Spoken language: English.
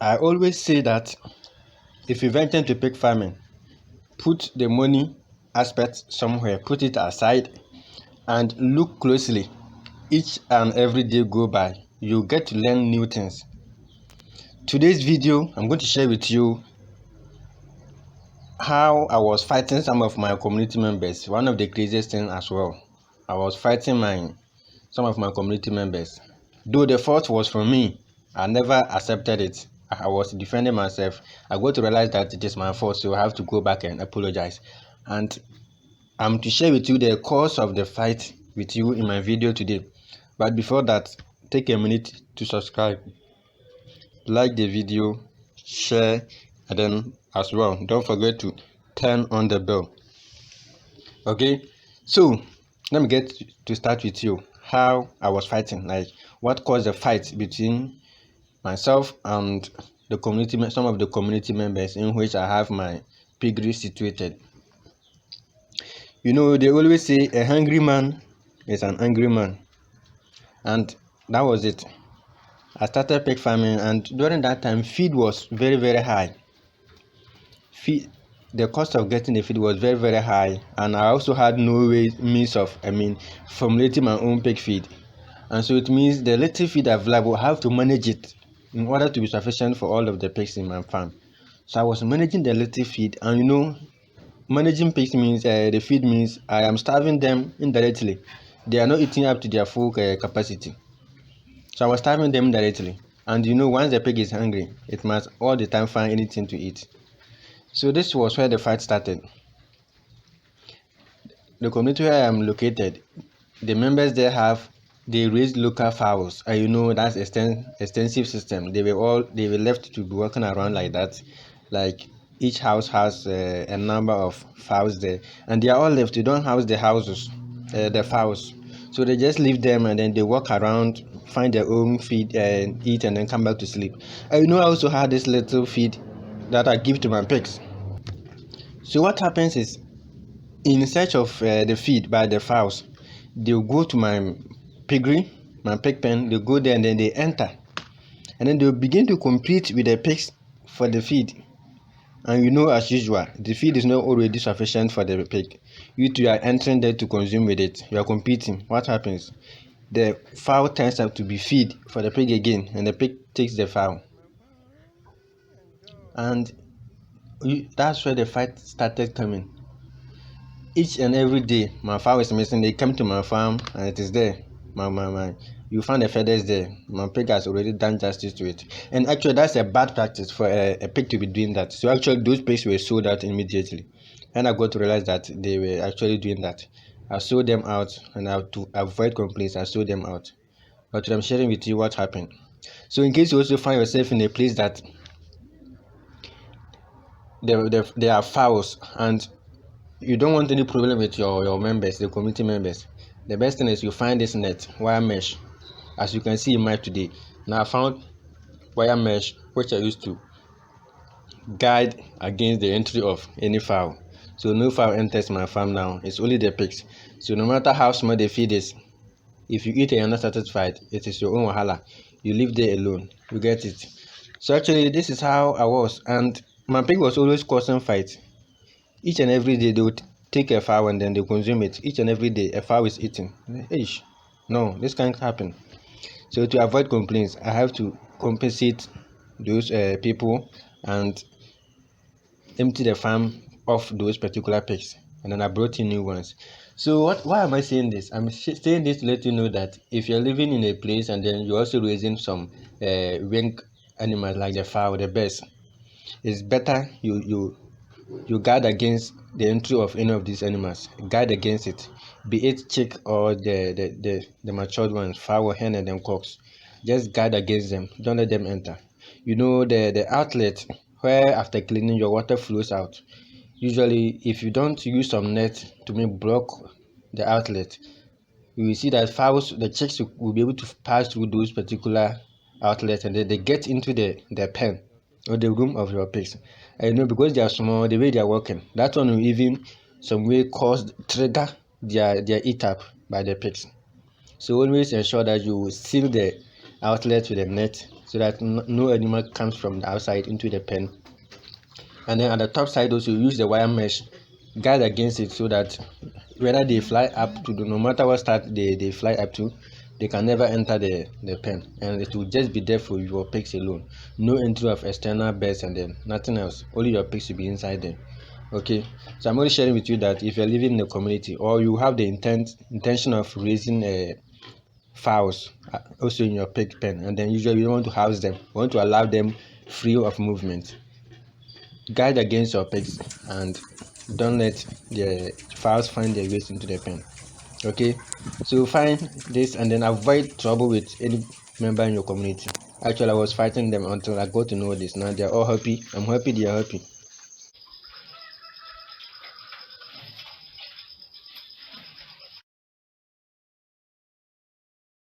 I always say that if you venture into pig farming, put the money aspect somewhere, put it aside, and look closely. Each and every day go by, you get to learn new things. Today's video, I'm going to share with you how I was fighting some of my community members. One of the craziest things as well, I was fighting some of my community members. Though the fault was from me, I never accepted it. I was defending myself. I got to realize that it is my fault, so I have to go back and apologize. And I'm to share with you the cause of the fight with you in my video today. But before that, take a minute to subscribe, like the video, share, and then as well, don't forget to turn on the bell. Okay, so let me get to start with you how I was fighting, like what caused the fight between myself and the community, some of the community members in which I have my piggery situated. You know, they always say a hungry man is an angry man, and that was it. I started pig farming, and during that time feed was very high. The cost of getting the feed was very high, and I also had no means of formulating my own pig feed. And so it means the little feed available, I have to manage it in order to be sufficient for all of the pigs in my farm. So I was managing the little feed, and you know, managing pigs means the feed means I am starving them indirectly. They are not eating up to their full capacity. So I was starving them indirectly. And you know, once the pig is hungry, it must all the time find anything to eat. So this was where the fight started. The community where I am located, the members there they raise local fowls, and you know that's extensive system. They were left to be walking around like that. Like each house has a number of fowls there, and they are all left. They don't house the fowls, so they just leave them and then they walk around, find their own feed and eat, and then come back to sleep. And you know, I also had this little feed that I give to my pigs. So what happens is, in search of the feed by the fowls, they'll go to my piggery, my pig pen. They go there and then they enter, and then they'll begin to compete with the pigs for the feed. And you know, as usual, the feed is not already sufficient for the pig. You two are entering there to consume with it. You are competing. What happens? The fowl turns out to be feed for the pig again, and the pig takes the fowl. And that's where the fight started coming. Each and every day, my fowl is missing. They come to my farm and it is there. You find the feathers there. My pig has already done justice to it. And actually, that's a bad practice for a pig to be doing that. So actually, those pigs were sold out immediately. And I got to realize that they were actually doing that. I sold them out, and to avoid complaints, I sold them out. But I'm sharing with you what happened. So in case you also find yourself in a place that there are fowls and you don't want any problem with your members, the community members, the best thing is you find this net, wire mesh, as you can see in my today. Now I found wire mesh which I used to guide against the entry of any fowl. So no fowl enters my farm now, it's only the pigs. So no matter how small the feed is, if you eat and you're not satisfied, it is your own wahala. You live there alone, you get it. So actually this is how I was, and my pig was always causing fights. Each and every day they would take a fowl and then they consume it. Each and every day a fowl is eaten. No, this can't happen. So to avoid complaints, I have to compensate those people and empty the farm of those particular pigs, and then I brought in new ones. So why am I saying this? I'm saying this to let you know that if you're living in a place and then you're also raising some wing animals like the fowl, the birds, it's better you guard against the entry of any of these animals. Guard against it, be it chick or the matured ones, fowl, hen, and then cocks. Just guard against them. Don't let them enter. You know, the outlet where after cleaning your water flows out. Usually, if you don't use some net to block the outlet, you will see that fowls, the chicks, will be able to pass through those particular outlets, and then they get into the pen or the room of your pigs. And you know, because they are small, the way they are working, that one will even some way trigger their eat up by the pigs. So always ensure that you seal the outlet with a net so that no animal comes from the outside into the pen. And then at the top side also use the wire mesh, guard against it, so that whether they fly up to no matter what start they fly up to, they can never enter the pen, and it will just be there for your pigs alone. No entry of external birds, and then nothing else, only your pigs will be inside there. Okay, so I'm only sharing with you that if you're living in a community or you have the intention of raising fowls also in your pig pen, and then usually you don't want to house them, you want to allow them free of movement, guard against your pigs and don't let the fowls find their ways into the pen. Okay, so find this and then avoid trouble with any member in your community. Actually, I was fighting them until I got to know this. Now they are all happy. I'm happy they are happy.